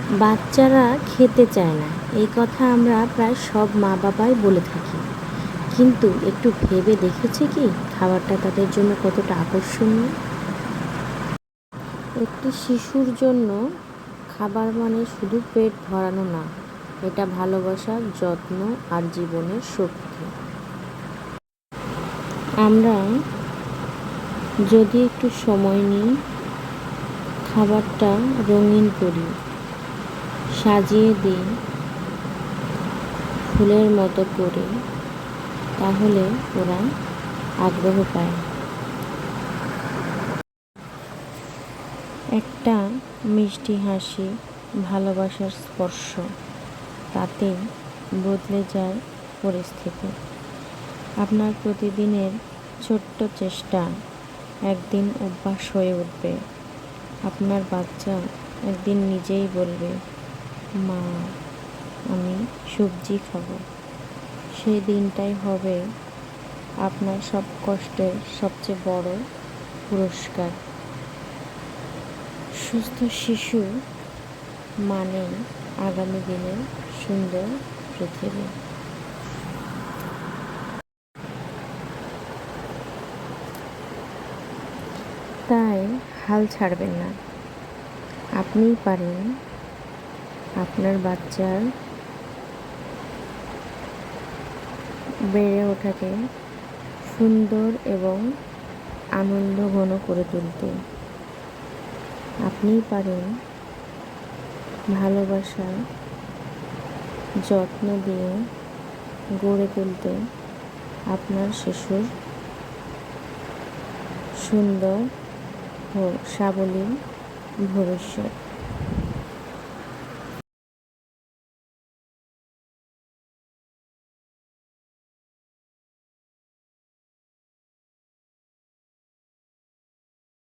বাচ্চারা খেতে চায় না, এই কথা আমরা প্রায় সব মা বাবাই বলে থাকি। কিন্তু একটু ভেবে দেখেছে কি খাবারটা তাদের জন্য কতটা আকর্ষণীয়? একটি শিশুর জন্য খাবার মানে শুধু পেট ভরানো না, এটা ভালোবাসা, যত্ন আর জীবনের শক্তি। আমরা যদি একটু সময় নিই, খাবারটা রঙিন করি, সাজিয়ে দিই ফুলের মতো করে, তাহলে ওরা আগ্রহ পায়। একটা মিষ্টি হাসি, ভালোবাসার স্পর্শ, তাতেই বদলে যায় পরিস্থিতি। আপনার প্রতিদিনের ছোট্ট চেষ্টা একদিন অভ্যাস হয়ে উঠবে। আপনার বাচ্চা একদিন নিজেই বলবে, মা, আমি সবজি খাবো। সেই দিনটাই হবে আপনার সব কষ্টের সবচেয়ে বড় পুরস্কার। সুস্থ শিশু মানেই আগামী দিনের সুন্দর পৃথিবী। তাই হাল ছাড়বেন না। আপনিই পারেন আপনার বাচ্চার বেড়ে ওঠাকে সুন্দর এবং আনন্দঘন করে তুলতে। আপনিই পারেন ভালোবাসা, যত্ন দিয়ে গড়ে তুলতে আপনার শিশুর সুন্দর ও সাবলীল ভবিষ্যৎ।